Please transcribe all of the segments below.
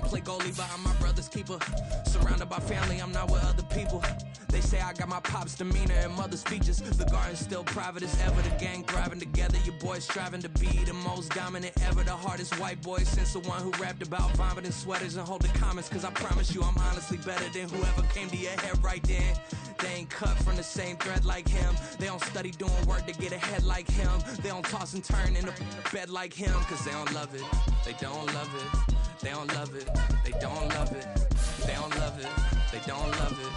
play goalie, but I'm my brother's keeper. Surrounded by family, I'm not with other people. They say I got my pop's demeanor and mother's features. The garden's still private as ever. The gang thriving together. Your boys striving to be the most dominant ever. The hardest white boy since the one who rapped about vomiting sweaters and holding comments. Cause I promise you I'm honestly better than whoever came to your head right then. They ain't cut from the same thread like him. They don't study doing work to get ahead like him. They don't toss and turn in the bed like him. Cause they don't love it. They don't love it. They don't love it. They don't love it. They don't love it. They don't love it.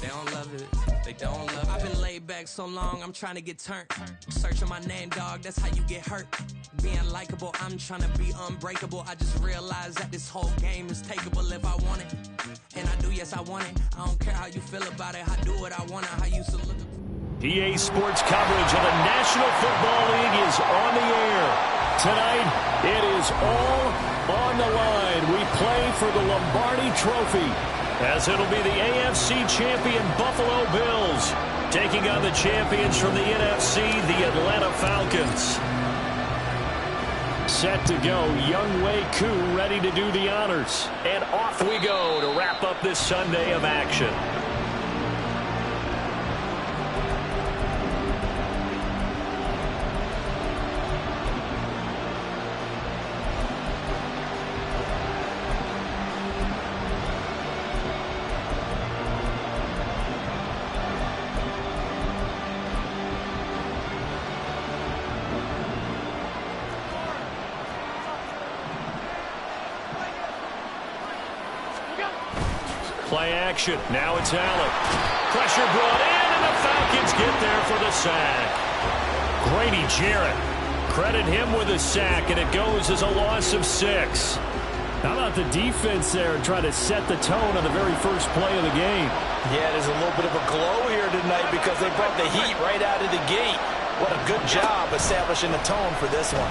They don't love it. They don't love it. I've been laid back so long, I'm trying to get turned. Searching my name, dog, that's how you get hurt. Being likable, I'm trying to be unbreakable. I just realized that this whole game is takeable if I want it. And I do, yes, I want it. I don't care how you feel about it. I do what I want. I used to look at EA Sports coverage of the National Football League is on the air. Tonight, it is all on the line. We play for the Lombardi Trophy, as it'll be the AFC champion Buffalo Bills taking on the champions from the NFC, the Atlanta Falcons. Set to go, Young Wei Koo ready to do the honors. And off we go to wrap up this Sunday of action. Play action. Now it's Allen. Pressure brought in, and the Falcons get there for the sack. Grady Jarrett. Credit him with a sack, and it goes as a loss of 6. How about the defense there trying to set the tone on the very first play of the game? Yeah, there's a little bit of a glow here tonight because they brought the heat right out of the gate. What a good job establishing the tone for this one.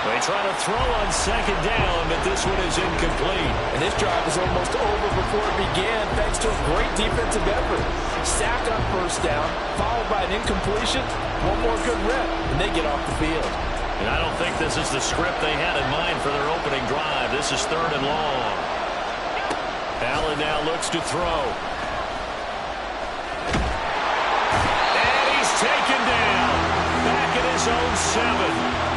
They try to throw on second down, but this one is incomplete. And this drive was almost over before it began, thanks to a great defensive effort. Sack on first down, followed by an incompletion, one more good rep, and they get off the field. And I don't think this is the script they had in mind for their opening drive. This is 3rd and long. Allen now looks to throw. And he's taken down. Back at his own 7.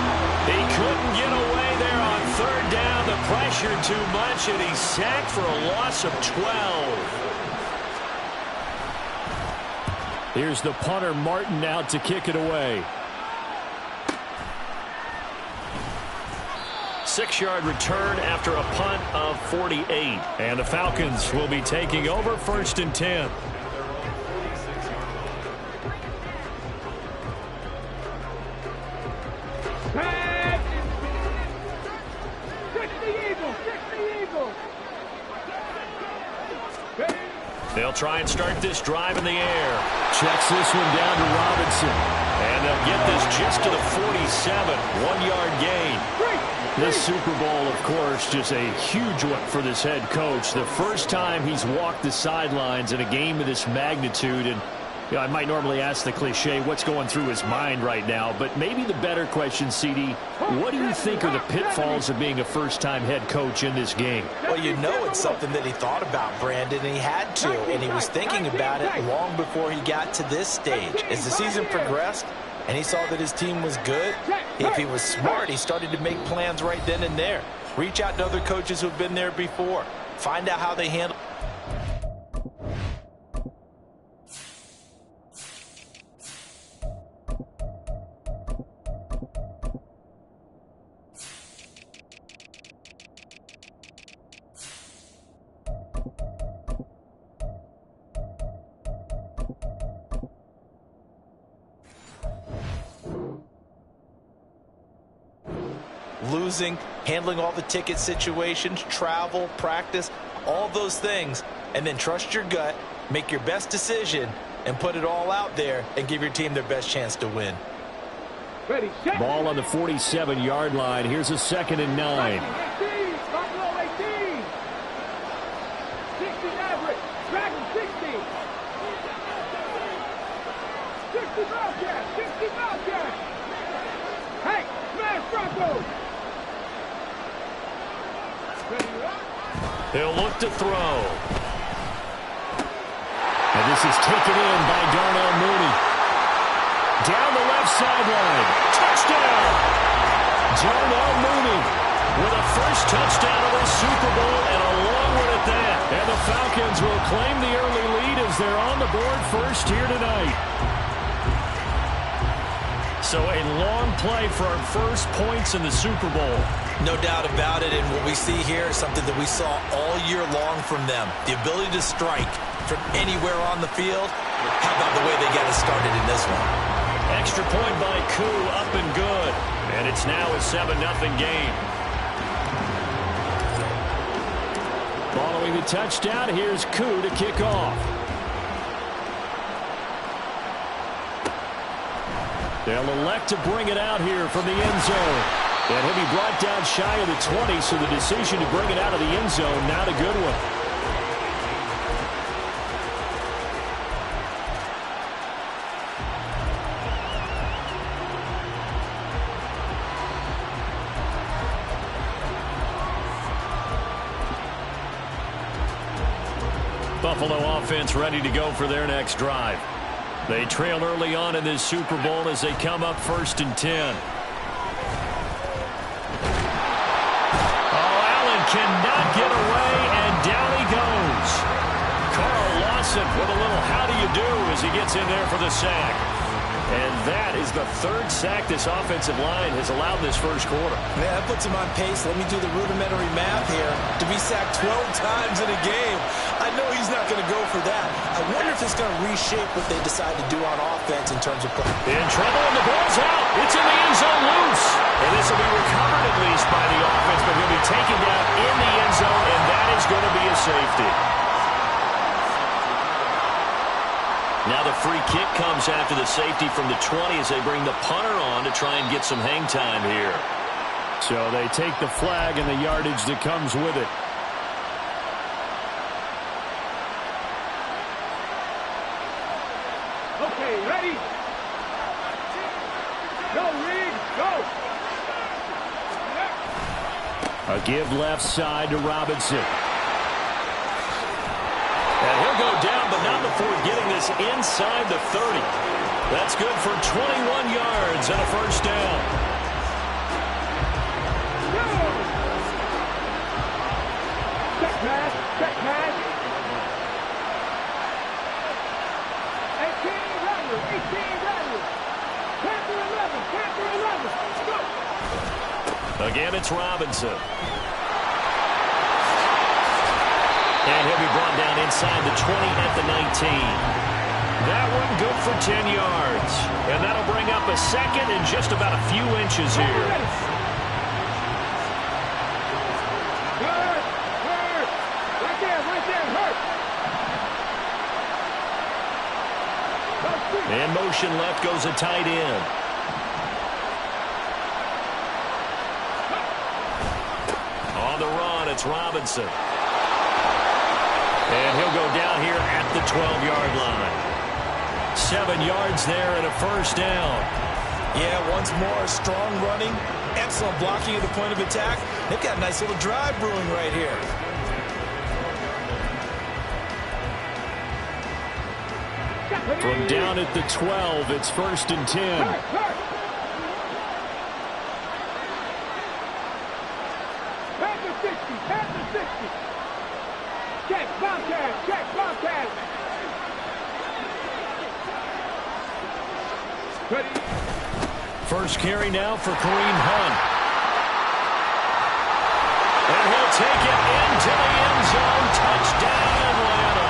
He couldn't get away there on 3rd down. The pressure too much, and he's sacked for a loss of 12. Here's the punter, Martin, out to kick it away. 6-yard return after a punt of 48. And the Falcons will be taking over 1st and 10. They'll try and start this drive in the air. Checks this one down to Robinson. And they'll get this just to the 47. 1-yard gain. This Super Bowl, of course, just a huge one for this head coach. The first time he's walked the sidelines in a game of this magnitude. And you know, I might normally ask the cliche, what's going through his mind right now? But maybe the better question, CD, what do you think are the pitfalls of being a first-time head coach in this game? Well, you know it's something that he thought about, Brandon, and he had to. And he was thinking about it long before he got to this stage. As the season progressed and he saw that his team was good, if he was smart, he started to make plans right then and there. Reach out to other coaches who've been there before. Find out how they handle. Losing, handling all the ticket situations, travel, practice, all those things, and then trust your gut, make your best decision, and put it all out there and give your team their best chance to win. Ball on the 47-yard line. Here's a 2nd and 9. Buffalo 18. 60 average. Dragon 60. 60 Bobcats. 60 Bobcats. Hey, smash Broncos. He'll look to throw. And this is taken in by Darnell Mooney. Down the left sideline. Touchdown! Darnell Mooney with a first touchdown of the Super Bowl and a long one at that. And the Falcons will claim the early lead as they're on the board first here tonight. So a long play for our first points in the Super Bowl. No doubt about it, and what we see here is something that we saw all year long from them. The ability to strike from anywhere on the field. How about the way they got us started in this one? Extra point by Koo, up and good. And it's now a 7-0 game. Following the touchdown, here's Koo to kick off. They'll elect to bring it out here from the end zone. And he'll be brought down shy of the 20, so the decision to bring it out of the end zone, not a good one. Buffalo offense ready to go for their next drive. They trail early on in this Super Bowl as they come up 1st and 10. Cannot get away, and down he goes. Carl Lawson with a little how do you do as he gets in there for the sack. And that is the 3rd sack this offensive line has allowed this first quarter. Man, that puts him on pace. Let me do the rudimentary math here. To be sacked 12 times in a game, I know he's not going to go for that. I wonder if it's going to reshape what they decide to do on offense in terms of play. In trouble, and the ball's out. It's in the end zone loose. And this will be recovered at least by the offense, but he'll be taken down in the end zone, and that is going to be a safety. Now the free kick comes after the safety from the 20 as they bring the punter on to try and get some hang time here. So they take the flag and the yardage that comes with it. Okay, ready? Go, Reed, go! A give left side to Robinson. And he'll go down, but not before getting this inside the 30. That's good for 21 yards and a first down. Go! Check pass, check pass. 18 runners, 18 runners. Panther 11, Panther 11. Let's go! Again, it's Robinson. And he'll be brought down inside the 20 at the 19. That one good for 10 yards. And that'll bring up a second and just about a few inches here. Hurt, hurt. Right there, hurt. In motion left goes a tight end. On the run, it's Robinson. And he'll go down here at the 12-yard line. 7 yards there and a first down. Yeah, once more, strong running, excellent blocking at the point of attack. They've got a nice little drive brewing right here. From down at the 12, it's 1st and 10. Panther 60, Panther 60. Check, Bobcat, check, Bobcat. Ready. First carry now for Kareem Hunt. And he'll take it into the end zone. Touchdown, Atlanta.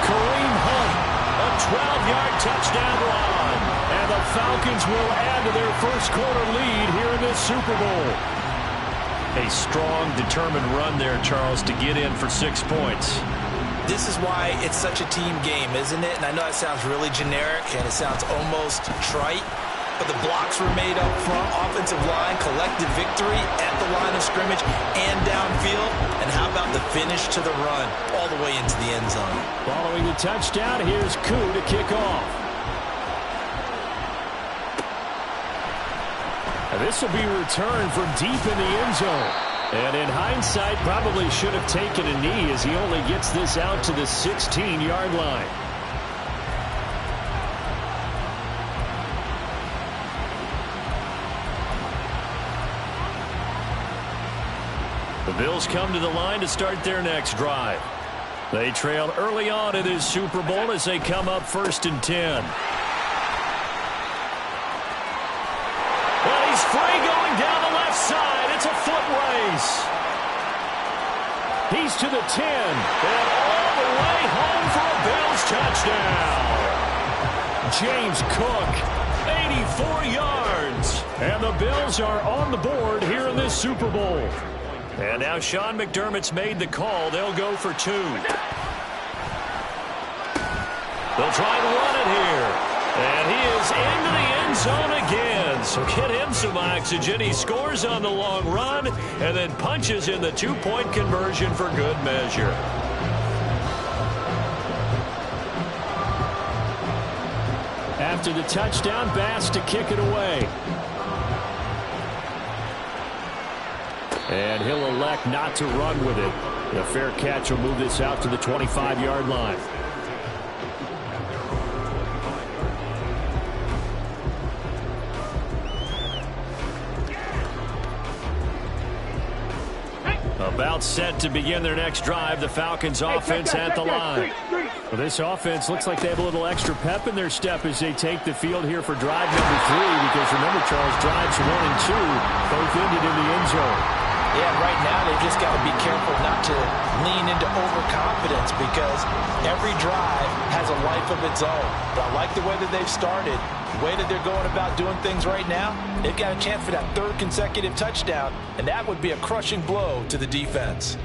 Kareem Hunt, a 12-yard touchdown run. And the Falcons will add to their first quarter lead here in this Super Bowl. A strong, determined run there, Charles, to get in for 6 points. This is why it's such a team game, isn't it? And I know it sounds really generic and it sounds almost trite, but the blocks were made up front, offensive line, collective victory at the line of scrimmage and downfield. And how about the finish to the run all the way into the end zone? Following the touchdown, here's Koo to kick off. And this will be returned from deep in the end zone. And in hindsight, probably should have taken a knee as he only gets this out to the 16-yard line. The Bills come to the line to start their next drive. They trail early on in this Super Bowl as they come up 1st and 10. And he's free going down the left side. It's a foot race. He's to the 10 and all the way home for a Bills touchdown. James Cook, 84 yards. And the Bills are on the board here in this Super Bowl. And now Sean McDermott's made the call. They'll go for 2. They'll try to run it here. And he is into the end zone again. So get him some oxygen. He scores on the long run and then punches in the 2-point conversion for good measure. After the touchdown, Bass to kick it away. And he'll elect not to run with it. A fair catch will move this out to the 25-yard line. About set to begin their next drive. The Falcons offense at the line. Well, this offense looks like they have a little extra pep in their step as they take the field here for drive number 3. Because remember, Charles, drives 1 and 2 both ended in the end zone. Yeah, right now they've just got to be careful not to lean into overconfidence because every drive has a life of its own. But I like the way that they've started, the way that they're going about doing things right now. They've got a chance for that 3rd consecutive touchdown, and that would be a crushing blow to the defense.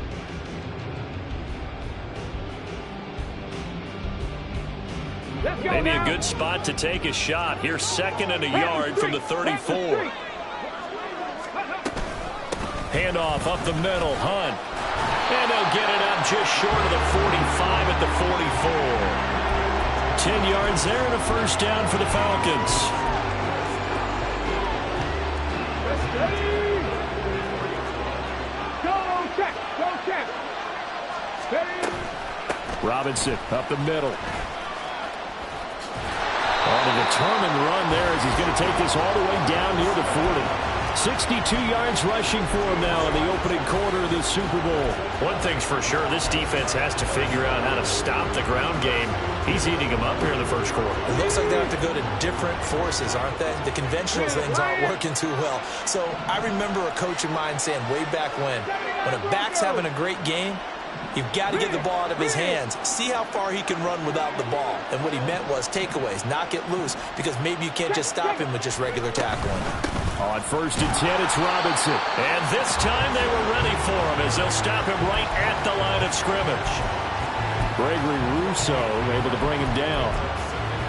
Maybe a good spot to take a shot. Here's 2nd and a yard from the 34. Handoff up the middle, Hunt. And they'll get it up just short of the 45 at the 44. 10 yards there and a 1st down for the Falcons. Go check. Robinson up the middle. On a determined run there as he's going to take this all the way down near the 40. 62 yards rushing for him now in the opening quarter of this Super Bowl. One thing's for sure, this defense has to figure out how to stop the ground game. He's eating them up here in the 1st quarter. It looks like they have to go to different forces, aren't they? The conventional things aren't working too well. So I remember a coach of mine saying way back when a back's having a great game, you've got to get the ball out of his hands. See how far he can run without the ball. And what he meant was takeaways, knock it loose, because maybe you can't just stop him with just regular tackling. On 1st and 10, it's Robinson. And this time they were ready for him as they'll stop him right at the line of scrimmage. Gregory Rousseau able to bring him down.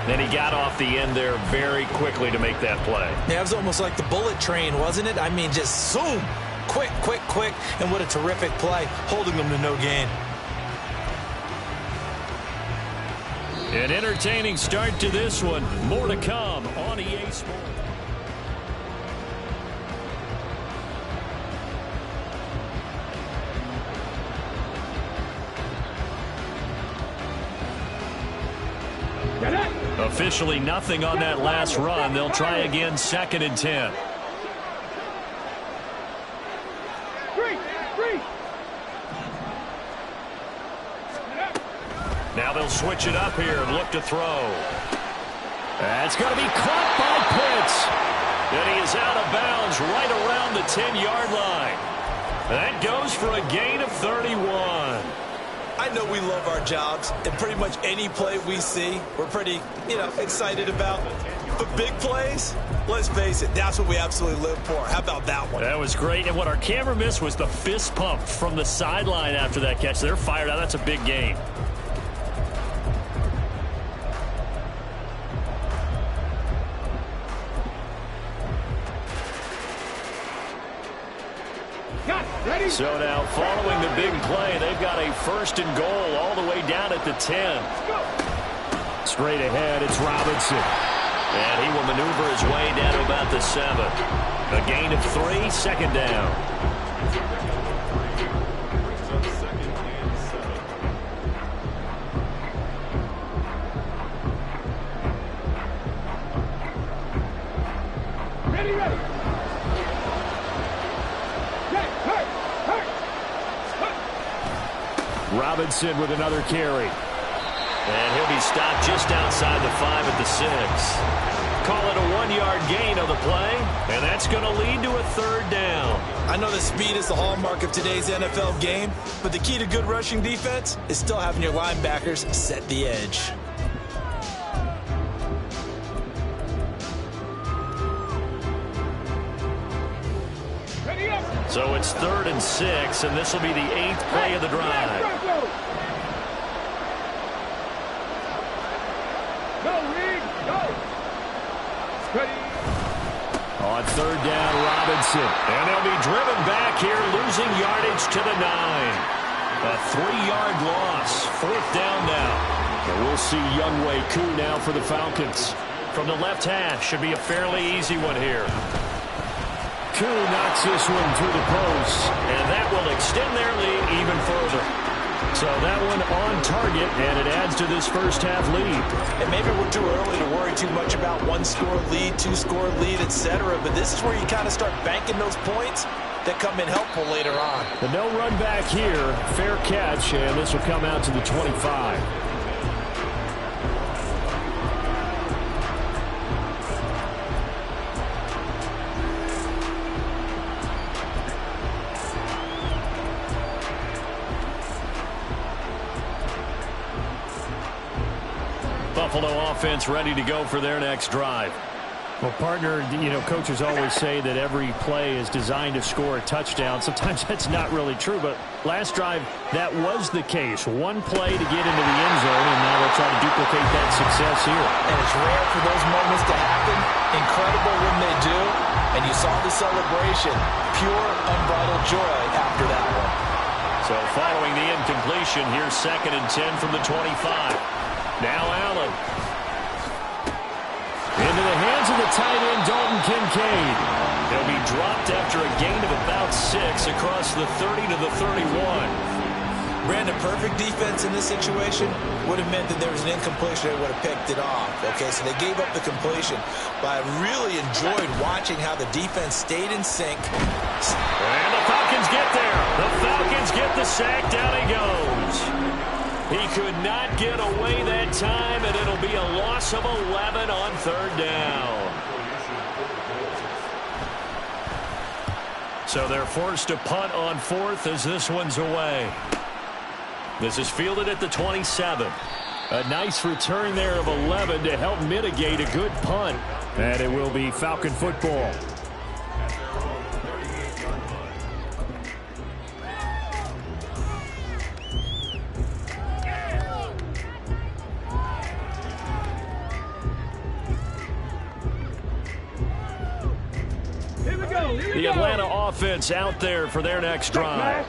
Then he got off the end there very quickly to make that play. Yeah, it was almost like the bullet train, wasn't it? I mean, just zoom. Quick, and what a terrific play, holding them to no gain. An entertaining start to this one. More to come on EA Sports. Officially nothing on that last run. They'll try again 2nd and 10. Now they'll switch it up here and look to throw. That's going to be caught by Pitts. And he is out of bounds right around the 10-yard line. That goes for a gain of 31. I know we love our jobs, and pretty much any play we see, we're pretty, excited about. But big plays, let's face it, that's what we absolutely live for. How about that one? That was great, and what our camera missed was the fist pump from the sideline after that catch. They're fired out. That's a big gain. So now, following the big play, they've got a 1st and goal all the way down at the 10. Straight ahead, it's Robinson. And he will maneuver his way down to about the 7. A gain of 3, 2nd down. Robinson with another carry. And he'll be stopped just outside the 5 at the 6. Call it a 1-yard gain on the play, and that's going to lead to a 3rd down. I know that speed is the hallmark of today's NFL game, but the key to good rushing defense is still having your linebackers set the edge. So it's 3rd and 6, and this will be the 8th play of the drive. On 3rd down, Robinson. And they'll be driven back here, losing yardage to the 9. A 3-yard loss. 4th down now. And we'll see Younghoe Koo now for the Falcons. From the left hash, should be a fairly easy one here. Koo knocks this one through the post. And that will extend their lead even further. So that one on target, and it adds to this first-half lead. And maybe we're too early to worry too much about 1-score lead, 2-score lead, etc. But this is where you kind of start banking those points that come in helpful later on. The no run back here, fair catch, and this will come out to the 25. Buffalo offense ready to go for their next drive. Well, partner, coaches always say that every play is designed to score a touchdown. Sometimes that's not really true, but last drive, that was the case. One play to get into the end zone, and now they'll try to duplicate that success here. And it's rare for those moments to happen. Incredible when they do. And you saw the celebration. Pure, unbridled joy after that one. So following the incompletion, here's 2nd and 10 from the 25. Now Allen. Into the hands of the tight end, Dalton Kincaid. They'll be dropped after a gain of about 6 across the 30 to the 31. Brandon, perfect defense in this situation would have meant that there was an incompletion. They would have picked it off. Okay, so they gave up the completion. But I really enjoyed watching how the defense stayed in sync. And the Falcons get there. The Falcons get the sack. Down he goes. He could not get away that time, and it'll be a loss of 11 on 3rd down. So they're forced to punt on 4th as this one's away. This is fielded at the 27. A nice return there of 11 to help mitigate a good punt. And it will be Falcon football. The Atlanta offense out there for their next drive.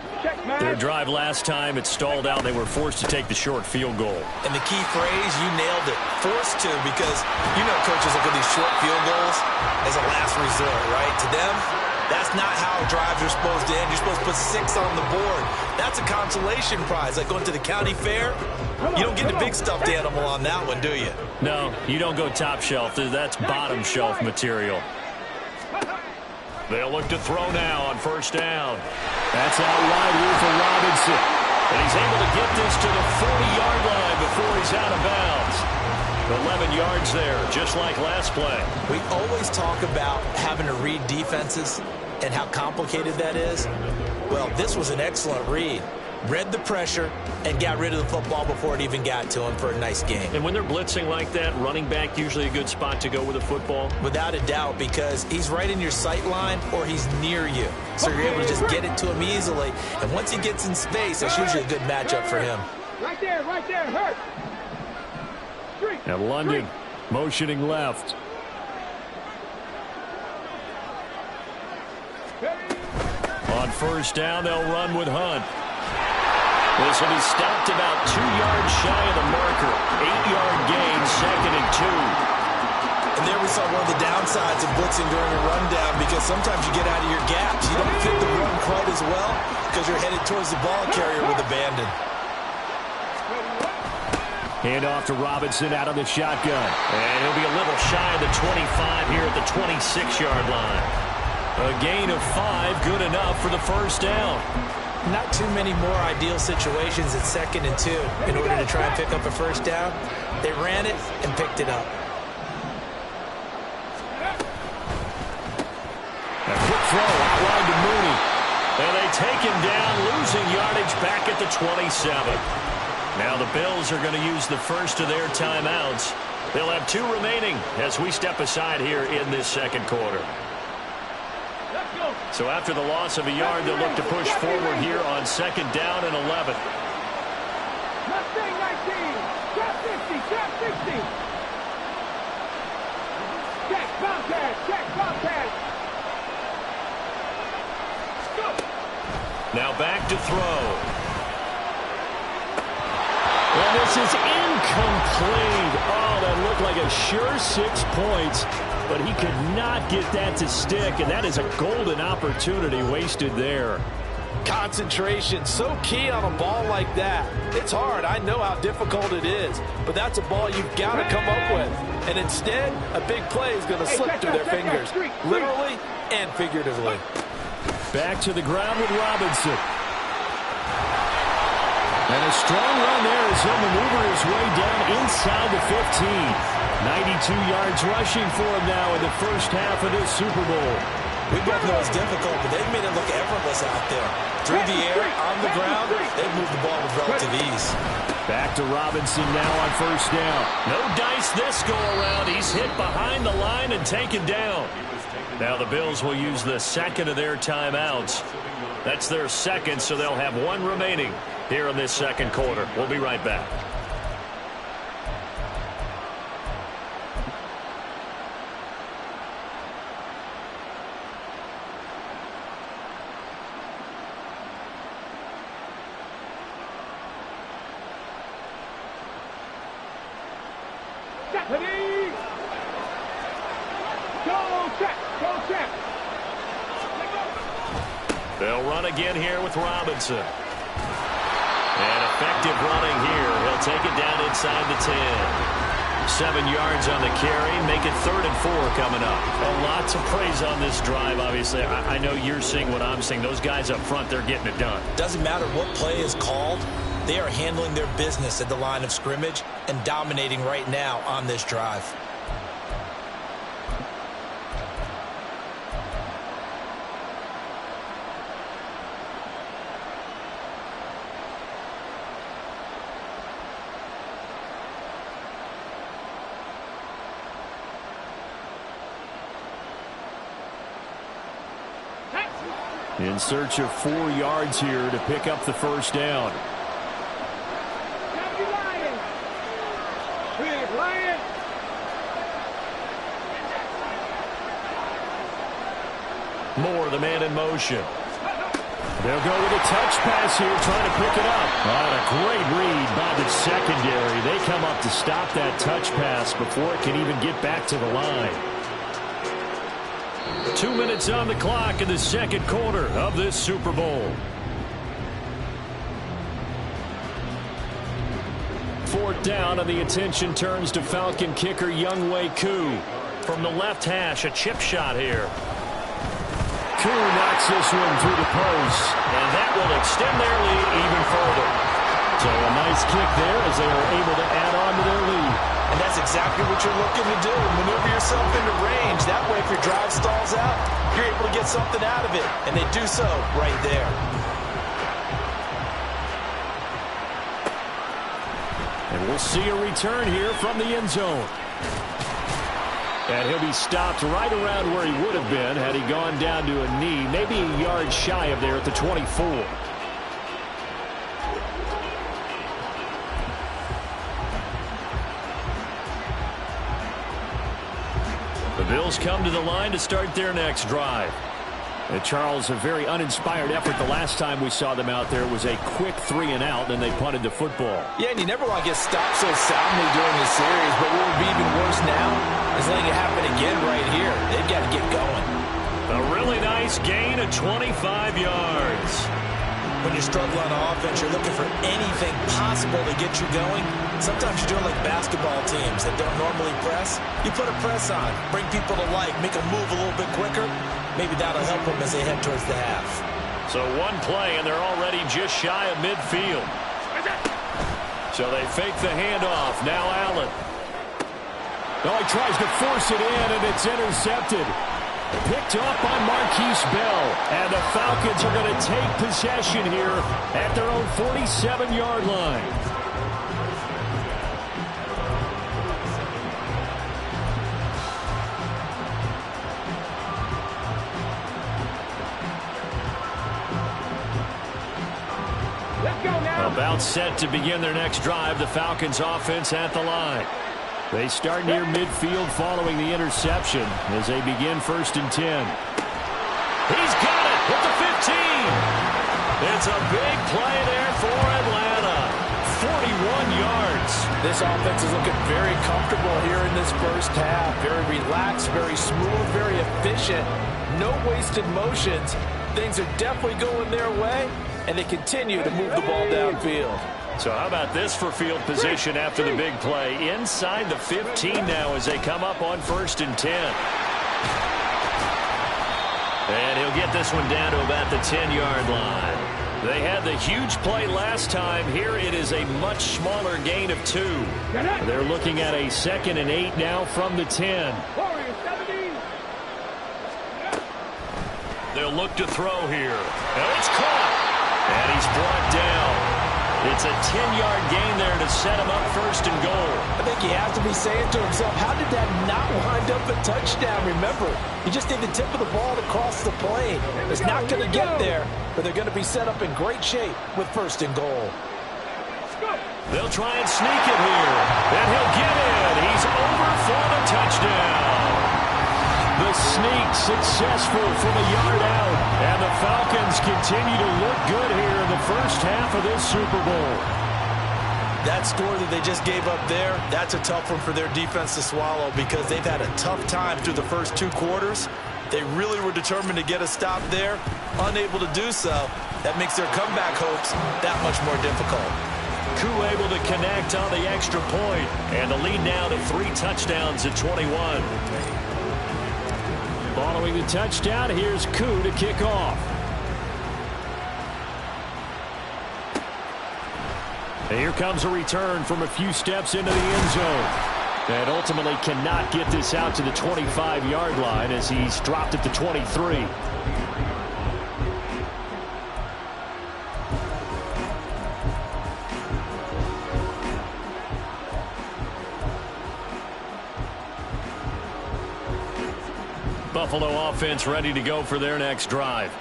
Their drive last time, it stalled out. They were forced to take the short field goal. And the key phrase, you nailed it, forced to, because coaches look at these short field goals as a last resort, right? To them, that's not how drives are supposed to end. You're supposed to put 6 on the board. That's a consolation prize, like going to the county fair. You don't get the big stuffed animal on that one, do you? No, you don't go top shelf. That's bottom shelf material. They'll look to throw now on 1st down. That's out wide here for Robinson. And he's able to get this to the 40-yard line before he's out of bounds. 11 yards there, just like last play. We always talk about having to read defenses and how complicated that is. Well, this was an excellent read. Read the pressure and got rid of the football before it even got to him for a nice game. And when they're blitzing like that, running back usually a good spot to go with the football? Without a doubt, because he's right in your sight line or he's near you. So you're able to just get it to him easily. And once he gets in space, that's usually a good matchup for him. Right there, hurt. And London motioning left. On 1st down, they'll run with Hunt. This will be stopped about 2 yards shy of the marker. 8-yard gain, 2nd and 2. And there we saw one of the downsides of blitzing during a rundown, because sometimes you get out of your gaps. You don't fit the run quite as well because you're headed towards the ball carrier with abandon. Hand off to Robinson out of the shotgun. And he'll be a little shy of the 25 here at the 26-yard line. A gain of 5, good enough for the 1st down. Not too many more ideal situations at 2nd and 2 in order to try and pick up a first down. They ran it and picked it up. A quick throw outline to Mooney. And they take him down, losing yardage back at the 27. Now the Bills are going to use the first of their timeouts. They'll have 2 remaining as we step aside here in this second quarter. So after the loss of a yard, they'll look to push forward here on 2nd down and 11. Mustang 19. Trap 50. Trap 60. Check. Bobcat. Check. Bobcat. Now back to throw. And this is incomplete. Oh, that looked like a sure 6 points. But he could not get that to stick, and that is a golden opportunity wasted there. Concentration, so key on a ball like that. It's hard. I know how difficult it is, but that's a ball you've got to come up with. And instead, a big play is going to slip through their fingers, literally and figuratively. Back to the ground with Robinson. And a strong run there as he'll maneuver his way down inside the 15. 92 yards rushing for him now in the first half of this Super Bowl. We both know it's difficult, but they've made it look effortless out there. Through the air, on the ground, they've moved the ball with relative ease. Back to Robinson now on first down. No dice this go-around. He's hit behind the line and taken down. Now the Bills will use the second of their timeouts. That's their second, so they'll have 1 remaining here in this second quarter. We'll be right back. They'll run again here with Robinson. And effective running here. He'll take it down inside the 10. 7 yards on the carry. Make it 3rd and 4 coming up. Well, lots of praise on this drive, obviously. I know you're seeing what I'm seeing. Those guys up front, they're getting it done. Doesn't matter what play is called. They are handling their business at the line of scrimmage and dominating right now on this drive. In search of 4 yards here to pick up the first down. Moore, the man in motion. They'll go with a touch pass here, trying to pick it up. Oh, a great read by the secondary. They come up to stop that touch pass before it can even get back to the line. 2 minutes on the clock in the second quarter of this Super Bowl. 4th down, and the attention turns to Falcon kicker Younghoe Koo. From the left hash, a chip shot here. Koo knocks this one through the post, and that will extend their lead even further. So a nice kick there as they are able to add on to their lead. And that's exactly what you're looking to do. Maneuver yourself into range. That way, if your drive stalls out, you're able to get something out of it. And they do so right there. And we'll see a return here from the end zone. And he'll be stopped right around where he would have been had he gone down to a knee, maybe a yard shy of there at the 24. The Bills come to the line to start their next drive. And Charles, a very uninspired effort the last time we saw them out there was a quick 3-and-out, and they punted the football. Yeah, and you never want to get stopped so soundly during the series, but what would be even worse now is letting it happen again right here. They've got to get going. A really nice gain of 25 yards. When you're struggling on offense, you're looking for anything possible to get you going. Sometimes you're doing like basketball teams that don't normally press. You put a press on, bring people to life, make them move a little bit quicker. Maybe that'll help them as they head towards the half. So one play, and they're already just shy of midfield. So they fake the handoff. Now Allen. Oh, he tries to force it in, and it's intercepted. Picked up by Marquise Bell. And the Falcons are going to take possession here at their own 47-yard line. About set to begin their next drive, the Falcons offense at the line. They start near midfield following the interception as they begin 1st and 10. He's got it at the 15. It's a big play there for Atlanta. 41 yards. This offense is looking very comfortable here in this first half. Very relaxed, very smooth, very efficient. No wasted motions. Things are definitely going their way, and they continue to move the ball downfield. So how about this for field position after the big play? Inside the 15 now as they come up on 1st and 10. And he'll get this one down to about the 10-yard line. They had the huge play last time. Here it is a much smaller gain of 2. They're looking at a 2nd and 8 now from the 10. They'll look to throw here. And it's caught. And he's brought down. It's a 10-yard gain there to set him up 1st and goal. I think he has to be saying to himself, how did that not wind up a touchdown? Remember, you just need the tip of the ball to cross the plane. It's not going to get there, but they're going to be set up in great shape with 1st and goal. They'll try and sneak it here. And he'll get in. He's over for the touchdown. The sneak successful from a yard out. And the Falcons continue to look good here in the first half of this Super Bowl. That score that they just gave up there, that's a tough one for their defense to swallow because they've had a tough time through the first 2 quarters. They really were determined to get a stop there, unable to do so. That makes their comeback hopes that much more difficult. Koo able to connect on the extra point, and the lead now to 3 touchdowns at 21. Following the touchdown, here's Koo to kick off. And here comes a return from a few steps into the end zone. And ultimately cannot get this out to the 25-yard line as he's dropped at the 23. Buffalo offense ready to go for their next drive.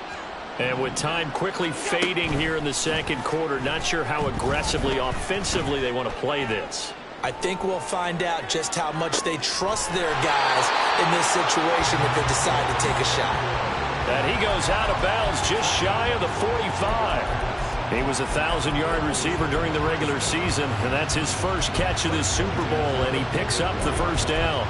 And with time quickly fading here in the second quarter, not sure how aggressively, offensively they want to play this. I think we'll find out just how much they trust their guys in this situation if they decide to take a shot. And he goes out of bounds just shy of the 45. He was a 1,000-yard receiver during the regular season, and that's his first catch of this Super Bowl, and he picks up the first down.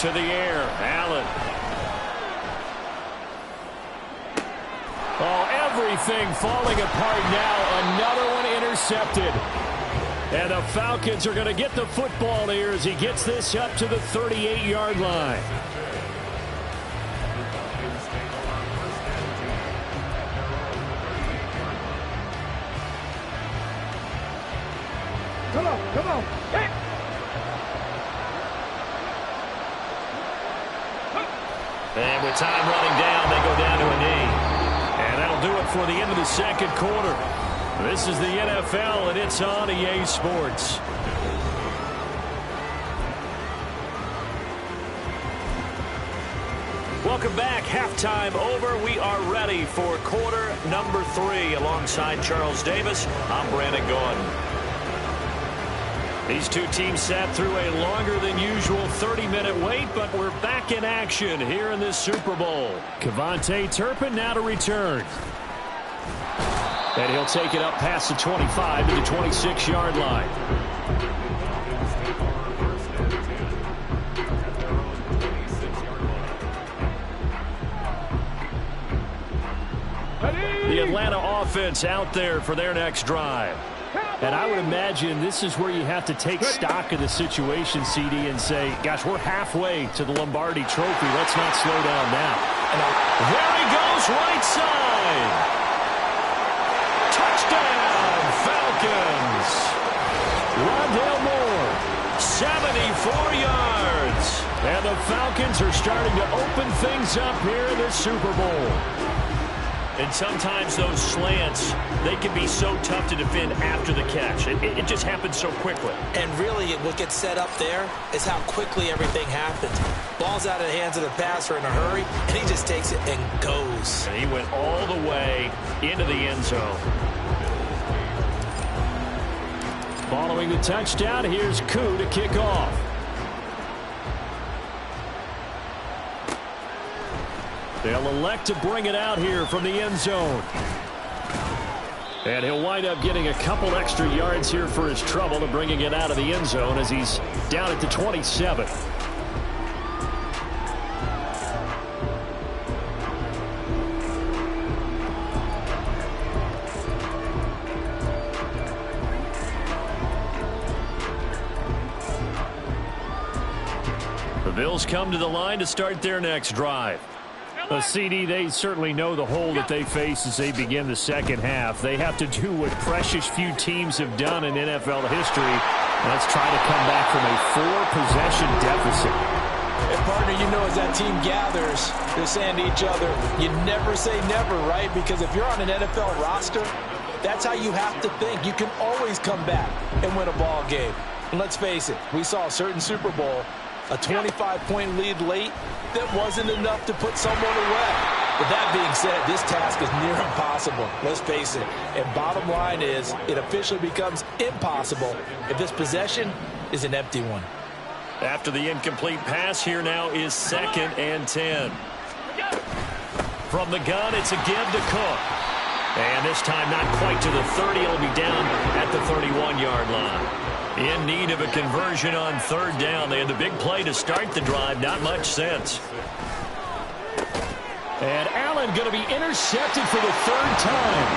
To the air, Allen. Oh, everything falling apart now. Another one intercepted. And the Falcons are going to get the football here as he gets this up to the 38-yard line. Come on. Hey. And with time running down, they go down to a knee. And that'll do it for the end of the second quarter. This is the NFL, and it's on EA Sports. Welcome back. Halftime over. We are ready for quarter number 3. Alongside Charles Davis, I'm Brandon Gordon. These two teams sat through a longer than usual 30-minute wait, but we're back in action here in this Super Bowl. Kevontae Turpin now to return. And he'll take it up past the 25 to the 26-yard line. Ready? The Atlanta offense out there for their next drive. And I would imagine this is where you have to take stock of the situation, CD, and say, gosh, we're halfway to the Lombardi Trophy. Let's not slow down now. There he goes, right side. Touchdown, Falcons. Rondale Moore, 74 yards. And the Falcons are starting to open things up here in the Super Bowl. And sometimes those slants, they can be so tough to defend after the catch. It just happens so quickly. And really, what gets set up there is how quickly everything happens. Ball's out of the hands of the passer in a hurry, and he just takes it and goes. And he went all the way into the end zone. Following the touchdown, here's Koo to kick off. They'll elect to bring it out here from the end zone. And he'll wind up getting a couple extra yards here for his trouble and bringing it out of the end zone as he's down at the 27. The Bills come to the line to start their next drive. CD, they certainly know the hole that they face as they begin the second half. They have to do what precious few teams have done in NFL history. Let's try to come back from a 4-possession deficit. And partner, you know, as that team gathers, they're saying to each other, you never say never, right? Because if you're on an NFL roster, that's how you have to think. You can always come back and win a ball game. And let's face it, we saw a certain Super Bowl, a 25-point lead late, that wasn't enough to put someone away. But that being said, this task is near impossible. Let's face it. And bottom line is, it officially becomes impossible if this possession is an empty one. After the incomplete pass, here now is 2nd and 10. From the gun, it's a give to Cook. And this time not quite to the 30. It'll be down at the 31-yard line. In need of a conversion on 3rd down. They had the big play to start the drive. Not much sense. And Allen going to be intercepted for the 3rd time.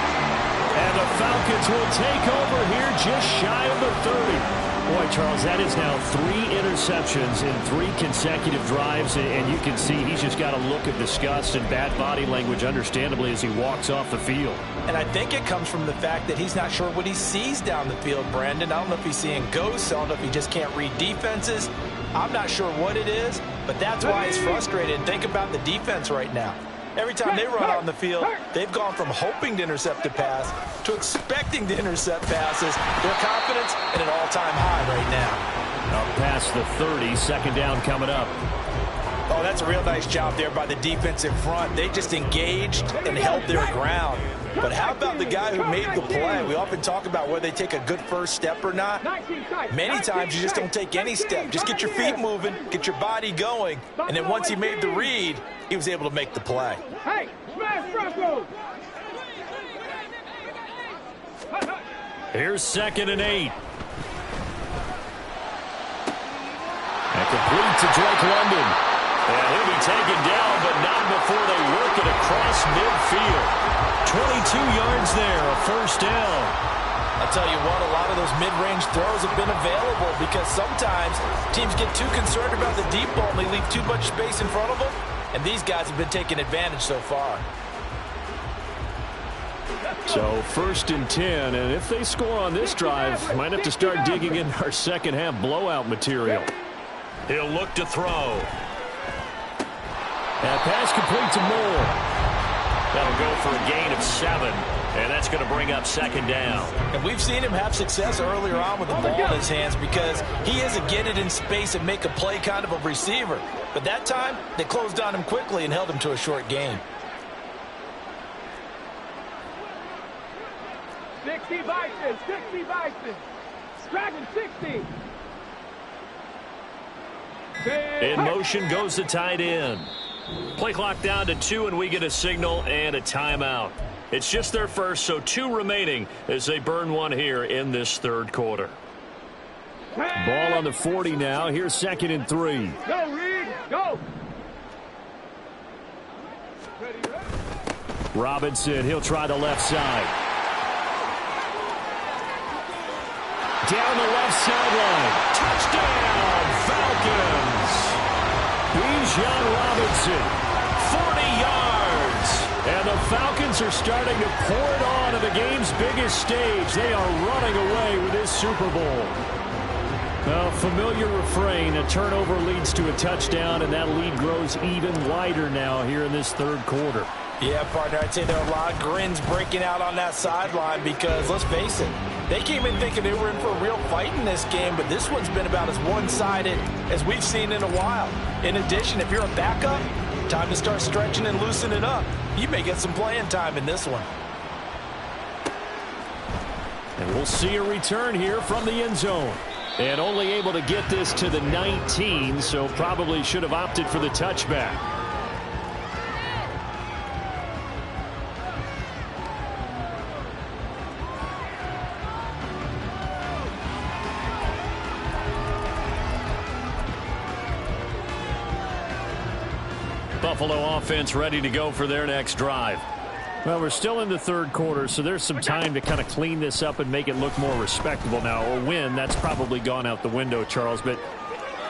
And the Falcons will take over here just shy of the 30. Boy, Charles, that is now 3 interceptions in 3 consecutive drives. And you can see he's just got a look of disgust and bad body language, understandably, as he walks off the field. And I think it comes from the fact that he's not sure what he sees down the field, Brandon. I don't know if he's seeing ghosts. I don't know if he just can't read defenses. I'm not sure what it is, but that's why he's frustrated. Think about the defense right now. Every time they run on the field, they've gone from hoping to intercept a pass to expecting to intercept passes. Their confidence at an all-time high right now. Up past the 30, 2nd down coming up. Oh, that's a real nice job there by the defense in front. They just engaged and held their ground. But how about the guy who made the play? We often talk about whether they take a good first step or not. Many times you just don't take any step. Just get your feet moving, get your body going, and then once he made the read, he was able to make the play. Hey, smash Broncos! Here's 2nd and 8. And complete to Drake London. And he'll be taken down, but not before they work it across midfield. 22 yards there, a 1st down. I'll tell you what, a lot of those mid-range throws have been available because sometimes teams get too concerned about the deep ball and they leave too much space in front of them. And these guys have been taking advantage so far. So 1st and 10, and if they score on this drive, might have to start digging in our second half blowout material. He'll look to throw. And pass complete to Moore. That'll go for a gain of 7, and that's going to bring up 2nd down. And we've seen him have success earlier on with the ball in his hands because he is a get it in space and make a play kind of a receiver. But that time, they closed on him quickly and held him to a short gain. 60 Vikings, 60 Vikings. Dragon 60. In motion goes the tight end. Play clock down to 2, and we get a signal and a timeout. It's just their first, so 2 remaining as they burn one here in this 3rd quarter. Ball on the 40 now. Here's 2nd and 3. Go, Reed, go. Robinson, he'll try the left side. Down the left sideline. Touchdown, Falcons. Bijan Robinson, 40 yards. And the Falcons are starting to pour it on the game's biggest stage. They are running away with this Super Bowl. A familiar refrain, a turnover leads to a touchdown, and that lead grows even wider now here in this third quarter. Yeah, partner, I'd say there are a lot of grins breaking out on that sideline because, let's face it, they came in thinking they were in for a real fight in this game, but this one's been about as one-sided as we've seen in a while. In addition, if you're a backup, time to start stretching and loosening up. You may get some playing time in this one. And we'll see a return here from the end zone. And only able to get this to the 19, so probably should have opted for the touchback. Buffalo offense ready to go for their next drive. Well, we're still in the third quarter, so there's some time to kind of clean this up and make it look more respectable now. Or win, that's probably gone out the window, Charles. But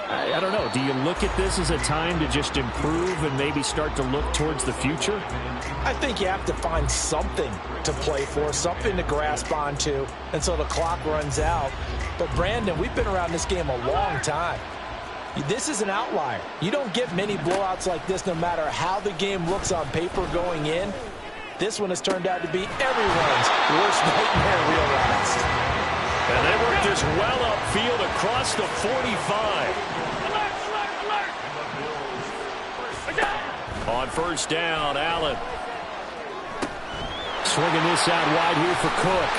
I don't know. Do you look at this as a time to just improve and maybe start to look towards the future? I think you have to find something to play for, something to grasp onto until the clock runs out. But, Brandon, we've been around this game a long time. This is an outlier. You don't get many blowouts like this no matter how the game looks on paper going in. This one has turned out to be everyone's worst nightmare realized. And they work this well upfield across the 45. On first down, Allen. Swinging this out wide here for Cook.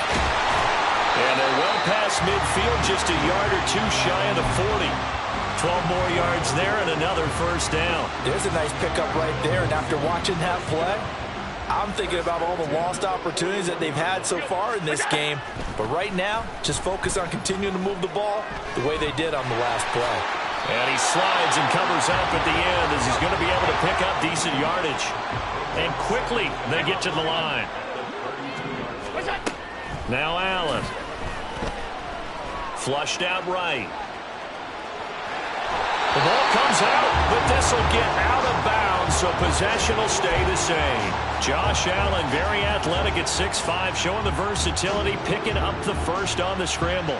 And they're well past midfield, just a yard or two shy of the 40. 12 more yards there and another first down. There's a nice pickup right there, and after watching that play, I'm thinking about all the lost opportunities that they've had so far in this game. But right now, just focus on continuing to move the ball the way they did on the last play. And he slides and covers up at the end as he's going to be able to pick up decent yardage. And quickly, they get to the line. Now Allen. Flushed out right. The ball comes out, but this will get out of bounds, so possession will stay the same. Josh Allen, very athletic at 6'5", showing the versatility, picking up the first on the scramble.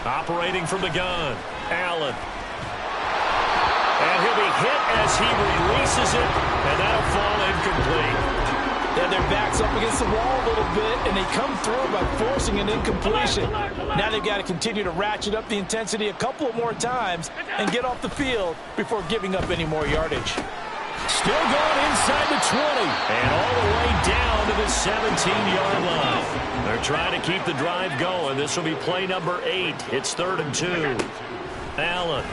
Operating from the gun, Allen. And he'll be hit as he releases it, and that'll fall incomplete. Yeah, their back's up against the wall a little bit, and they come through by forcing an incompletion. Now they've got to continue to ratchet up the intensity a couple of more times and get off the field before giving up any more yardage. Still going inside the 20, and all the way down to the 17-yard line. They're trying to keep the drive going. This will be play number 8. It's 3rd and 2. Allen.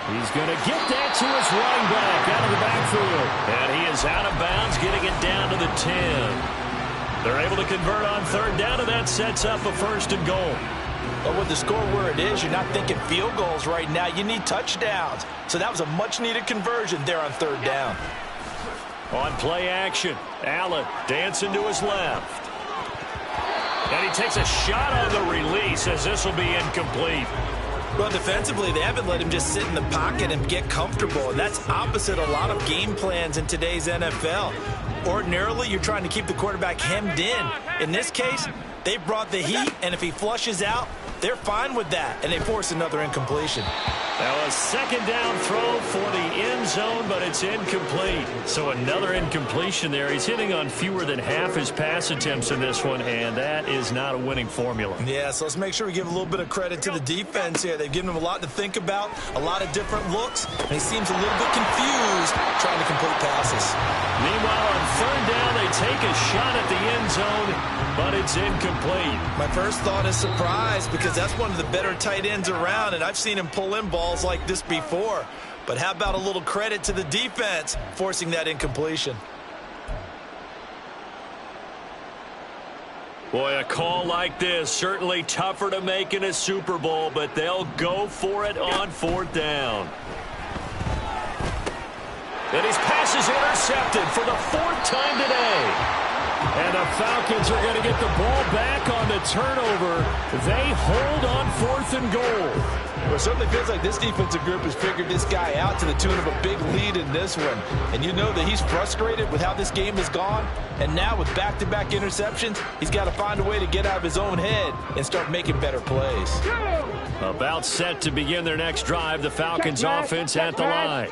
He's going to get that to his running back out of the backfield. And he is out of bounds, getting it down to the 10. They're able to convert on 3rd down, and that sets up a 1st and goal. But with the score where it is, you're not thinking field goals right now. You need touchdowns. So that was a much-needed conversion there on 3rd down. On play action, Allen dancing to his left. And he takes a shot on the release as this will be incomplete. Well, defensively, they haven't let him just sit in the pocket and get comfortable, and that's opposite a lot of game plans in today's NFL. Ordinarily, you're trying to keep the quarterback hemmed in. In this case, they brought the heat, and if he flushes out, they're fine with that, and they force another incompletion. Now a 2nd down throw for the end zone, but it's incomplete. So another incompletion there. He's hitting on fewer than half his pass attempts in this one, and that is not a winning formula. Yeah, so let's make sure we give a little bit of credit to the defense here. They've given him a lot to think about, a lot of different looks, and he seems a little bit confused trying to complete passes. Meanwhile, on 3rd down, they take a shot at the end zone, but it's incomplete. My first thought is surprise because that's one of the better tight ends around, and I've seen him pull in balls like this before. But how about a little credit to the defense forcing that incompletion? Boy, a call like this, certainly tougher to make in a Super Bowl, but they'll go for it on 4th down. And his pass is intercepted for the 4th time today. And the Falcons are going to get the ball back on the turnover. They hold on 4th and goal. Well, it certainly feels like this defensive group has figured this guy out to the tune of a big lead in this one. And you know that he's frustrated with how this game has gone. And now with back-to-back interceptions, he's got to find a way to get out of his own head and start making better plays. About set to begin their next drive, the Falcons offense at the line.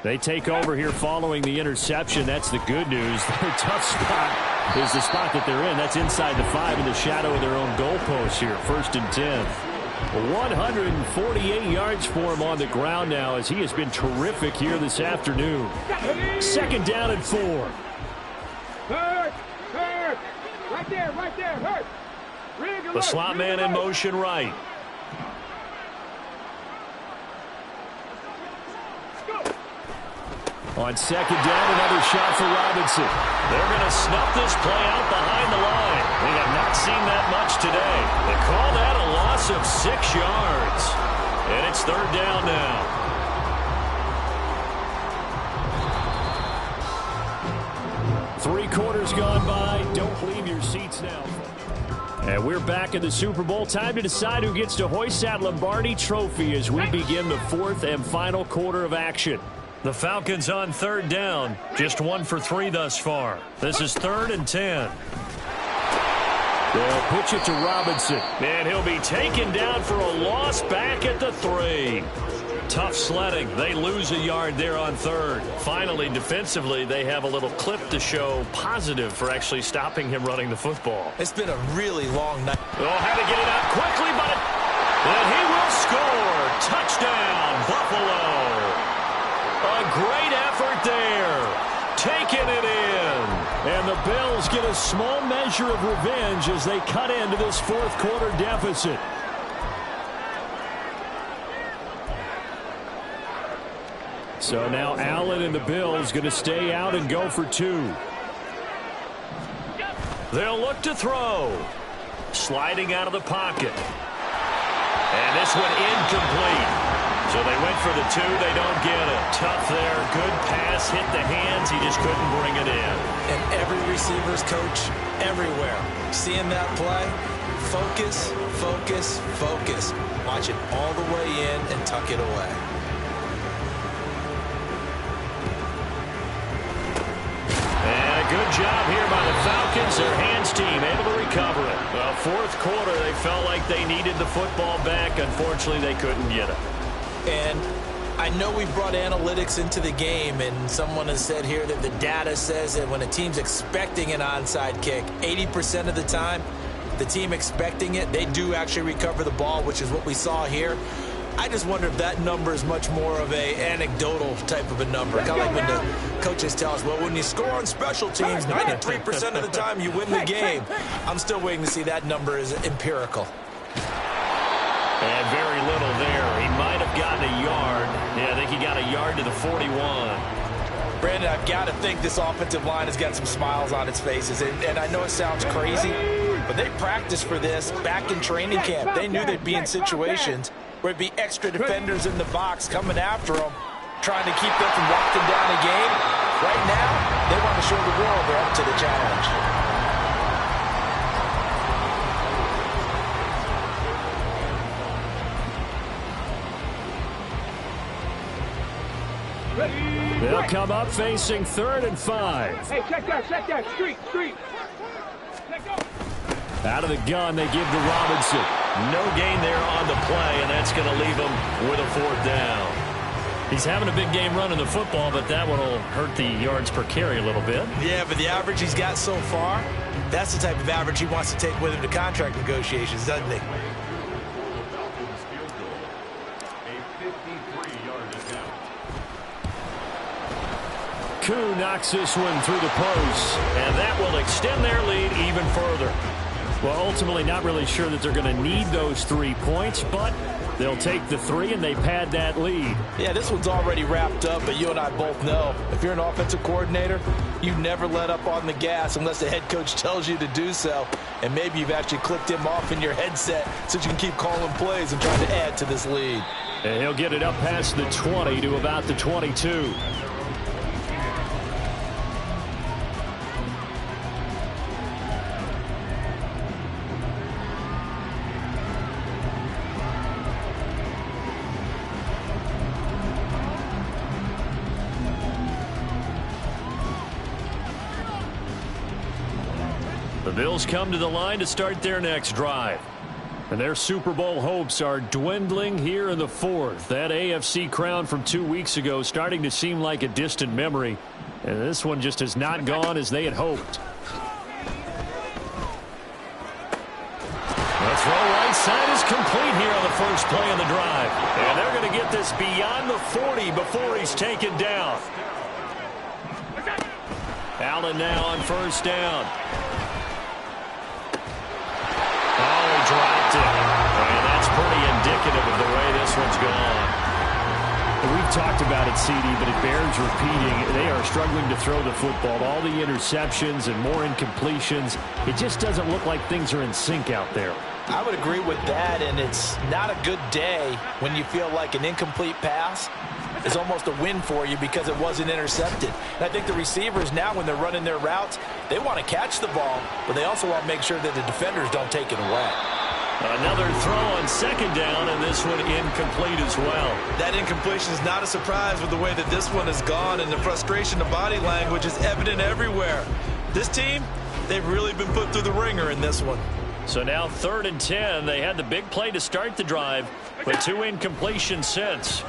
They take over here following the interception. That's the good news. Their tough spot is the spot that they're in. That's inside the 5 in the shadow of their own goalpost here. 1st and 10. 148 yards for him on the ground now as he has been terrific here this afternoon. 2nd down and 4. Hurt. Right there, hurt. The slot man in motion right. On 2nd down, another shot for Robinson. They're going to snuff this play out behind the line. We have not seen that much today. They call that a loss of 6 yards. And it's 3rd down now. 3 quarters gone by. Don't leave your seats now. And we're back in the Super Bowl. Time to decide who gets to hoist that Lombardi trophy as we begin the 4th and final quarter of action. The Falcons on 3rd down. Just 1 for 3 thus far. This is 3rd and 10. They'll pitch it to Robinson. And he'll be taken down for a loss back at the 3. Tough sledding. They lose a yard there on 3rd. Finally, defensively, they have a little clip to show positive for actually stopping him running the football. It's been a really long night. Oh, had to get it out quickly, but he will score. Touchdown, Buffalo. A great effort there. Taking it in. And the Bills get a small measure of revenge as they cut into this 4th quarter deficit. So now Allen and the Bills going to stay out and go for 2. They'll look to throw. Sliding out of the pocket. And this one incomplete. So they went for the 2. They don't get it. Tough there. Good pass. Hit the hands. He just couldn't bring it in. And every receiver's coach everywhere. Seeing that play, focus, focus, focus. Watch it all the way in and tuck it away. And a good job here by the Falcons. Their hands team able to recover it. Well, 4th quarter, they felt like they needed the football back. Unfortunately, they couldn't get it. And I know we brought analytics into the game, and someone has said here that the data says that when a team's expecting an onside kick, 80% of the time, the team expecting it, they do actually recover the ball, which is what we saw here. I just wonder if that number is much more of a anecdotal type of a number. Kind of like when the coaches tell us, well, when you score on special teams, 93% of the time you win the game. I'm still waiting to see that number is empirical. And very little there. He might have gotten a yard. Yeah, I think he got a yard to the 41. Brandon, I've got to think this offensive line has got some smiles on its faces. And I know it sounds crazy, but they practiced for this back in training camp. They knew they'd be in situations where it'd be extra defenders in the box coming after them, trying to keep them from locking down a game. Right now, they want to show the world they're up to the challenge. They'll come up facing 3rd and 5. Hey, check that. Street. Out of the gun, they give to Robinson. No gain there on the play, and that's going to leave him with a 4th down. He's having a big game running the football, but that one will hurt the yards per carry a little bit. Yeah, but the average he's got so far, that's the type of average he wants to take with him to contract negotiations, doesn't he? Koo knocks this one through the post, and that will extend their lead even further. Well, ultimately not really sure that they're going to need those 3 points, but they'll take the 3 and they pad that lead. Yeah, this one's already wrapped up, but you and I both know if you're an offensive coordinator, you never let up on the gas unless the head coach tells you to do so. And maybe you've actually clicked him off in your headset so you can keep calling plays and trying to add to this lead. And he'll get it up past the 20 to about the 22. The Bills come to the line to start their next drive. And their Super Bowl hopes are dwindling here in the fourth. That AFC crown from 2 weeks ago starting to seem like a distant memory. And this one just has not gone as they had hoped. The throw right side is complete here on the first play of the drive. And they're going to get this beyond the 40 before he's taken down. Allen now on first down. Oh, he dropped it. And that's pretty indicative of the way this one's gone. We've talked about it, CD, but it bears repeating. They are struggling to throw the football. All the interceptions and more incompletions. It just doesn't look like things are in sync out there. I would agree with that, and it's not a good day when you feel like an incomplete pass is almost a win for you because it wasn't intercepted. And I think the receivers now, when they're running their routes, they want to catch the ball, but they also want to make sure that the defenders don't take it away. Another throw on second down, and this one incomplete as well. That incompletion is not a surprise with the way that this one has gone, and the frustration, the body language is evident everywhere. This team, they've really been put through the ringer in this one. So now 3rd and 10. They had the big play to start the drive, but 2 incompletions since.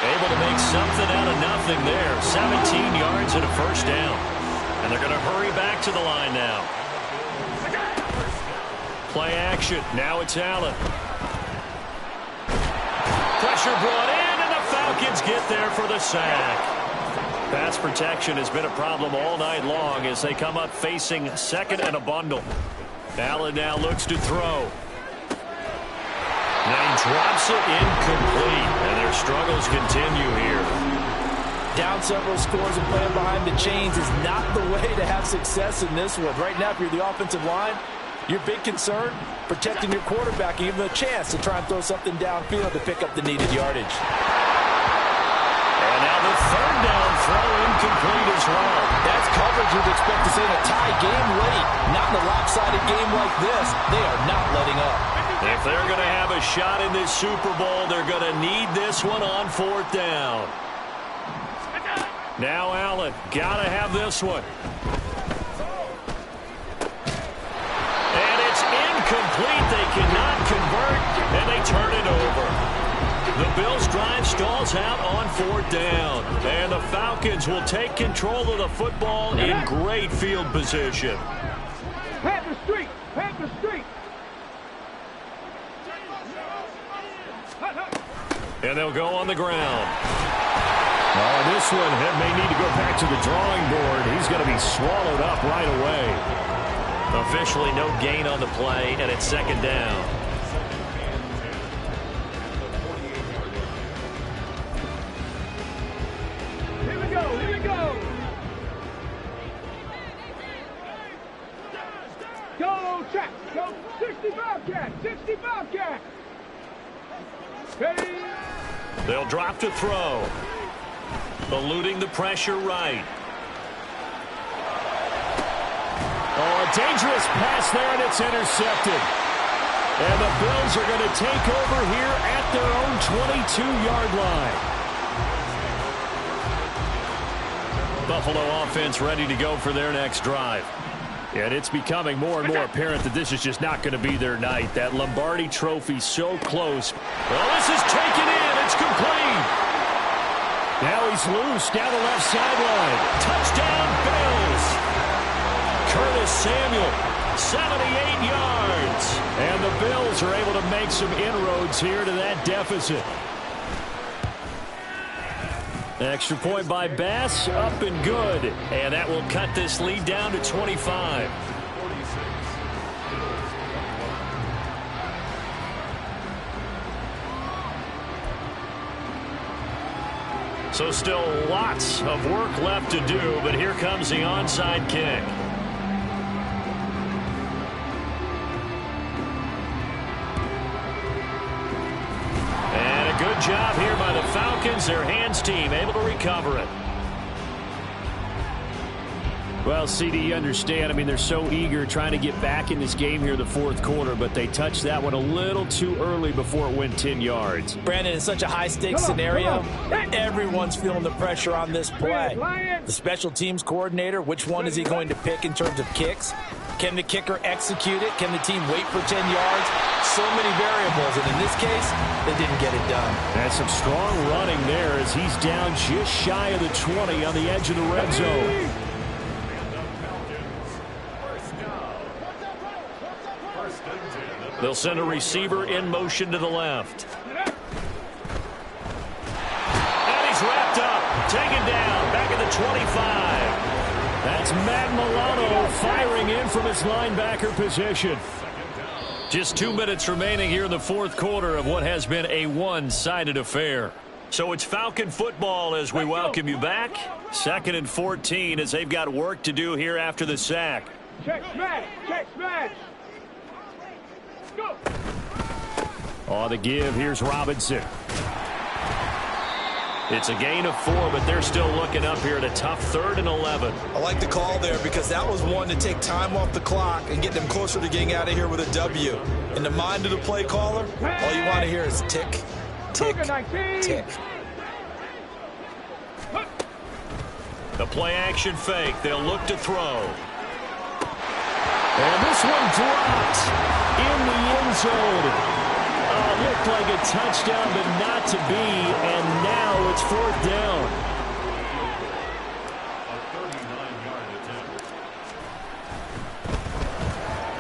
Able to make something out of nothing there. 17 yards and a first down. And they're going to hurry back to the line now. Play action. Now it's Allen. Pressure brought in, and the Falcons get there for the sack. Pass protection has been a problem all night long as they come up facing 2nd and a bundle. Allen now looks to throw. Now he drops it incomplete, and their struggles continue here. Down several scores and playing behind the chains is not the way to have success in this one. Right now, if you're the offensive line, your big concern, protecting your quarterback and giving him a chance to try and throw something downfield to pick up the needed yardage. And now the 3rd down throw incomplete as well. That's coverage you'd expect to see in a tie game late. Not in a lopsided game like this. They are not letting up. If they're going to have a shot in this Super Bowl, they're going to need this one on 4th down. Now Allen, got to have this one. And it's incomplete. They cannot convert, and they turn it over. The Bills' drive stalls out on 4th down. And the Falcons will take control of the football in great field position. Panther Street! Panther Street! And they'll go on the ground. Oh, this one may need to go back to the drawing board. He's going to be swallowed up right away. Officially no gain on the play, and it's 2nd down. Here we go! Here we go! Go, track! Go! 65 cat! 65 cat! Ready? They'll drop to throw. Eluding the pressure right. Oh, a dangerous pass there, and it's intercepted. And the Bills are going to take over here at their own 22-yard line. Buffalo offense ready to go for their next drive. And it's becoming more and more apparent that this is just not going to be their night. That Lombardi trophy so close. Well, this is taken in. It's complete. Now he's loose down the left sideline. Touchdown, Bills. Curtis Samuel, 78 yards. And the Bills are able to make some inroads here to that deficit. Extra point by Bass, up and good. And that will cut this lead down to 25. So still lots of work left to do, but here comes the onside kick. And a good job here by the Falcons, their hands team, able to recover it. Well, CD, you understand. I mean, they're so eager trying to get back in this game here in the fourth quarter, but they touched that one a little too early before it went 10 yards. Brandon, it's such a high-stakes scenario. Everyone's feeling the pressure on this play. The special teams coordinator, which one is he going to pick in terms of kicks? Can the kicker execute it? Can the team wait for 10 yards? So many variables, and in this case, they didn't get it done. That's some strong running there as he's down just shy of the 20 on the edge of the red zone. They'll send a receiver in motion to the left. And he's wrapped up, taken down, back at the 25. That's Matt Milano firing in from his linebacker position. Just 2 minutes remaining here in the fourth quarter of what has been a one-sided affair. So it's Falcon football as we welcome you back. 2nd and 14 as they've got work to do here after the sack. Check smash. Check smash. Go. On the give, here's Robinson. It's a gain of 4, but they're still looking up here at a tough 3rd and 11. I like the call there because that was one to take time off the clock and get them closer to getting out of here with a W. In the mind of the play caller, all you want to hear is tick, tick, tick. The play-action fake. They'll look to throw. And this one dropped in the end zone. Looked like a touchdown, but not to be, and now it's 4th down.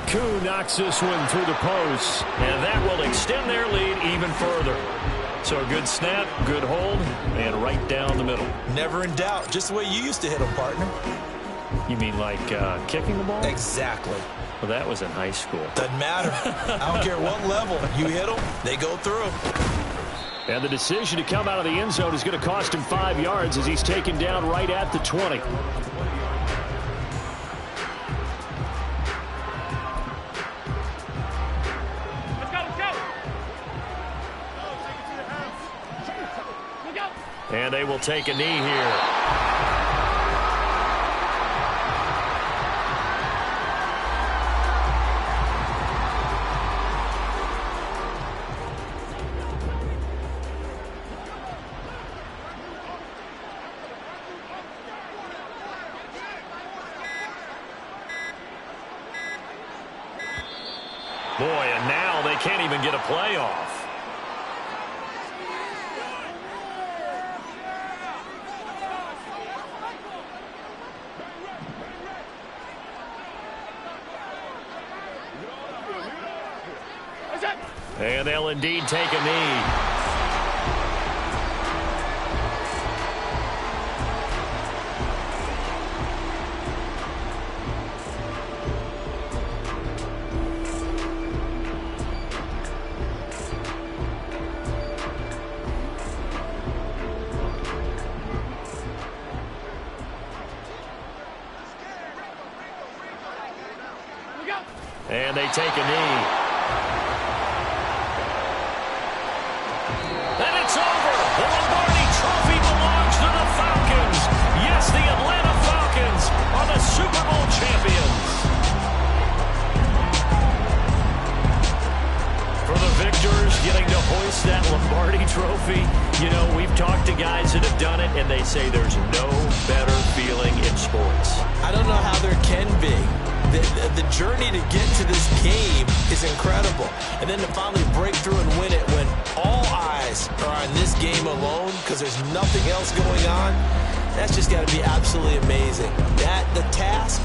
Koo knocks this one through the post, and that will extend their lead even further. So a good snap, good hold, and right down the middle. Never in doubt, just the way you used to hit them, partner. You mean like kicking the ball? Exactly. Well, that was in high school. Doesn't matter. I don't care what level. You hit them, they go through. And the decision to come out of the end zone is going to cost him 5 yards as he's taken down right at the 20. Let's go. And they will take a knee here. Boy, and now they can't even get a play off. And they'll indeed take a knee. And they take a knee. And it's over. The Lombardi Trophy belongs to the Falcons. Yes, the Atlanta Falcons are the Super Bowl champions. For the victors getting to hoist that Lombardi Trophy, you know, we've talked to guys that have done it, and they say there's no better feeling in sports. I don't know how there can be. The journey to get to this game is incredible. And then to finally break through and win it when all eyes are on this game alone because there's nothing else going on, that's just got to be absolutely amazing. The task,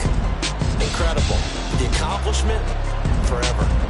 incredible. The accomplishment, forever.